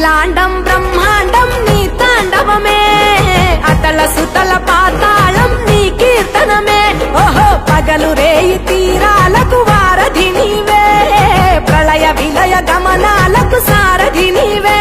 అఖిలాండం బ్రహ్మాండం నీ తాండవమే అతల సుతల పాతాళం నీ కీర్తనమే ఓహో పగలు రేయి తీరాలకు వారధి నీవే ప్రళయ విలయ గమనాలకు సారథి నీవే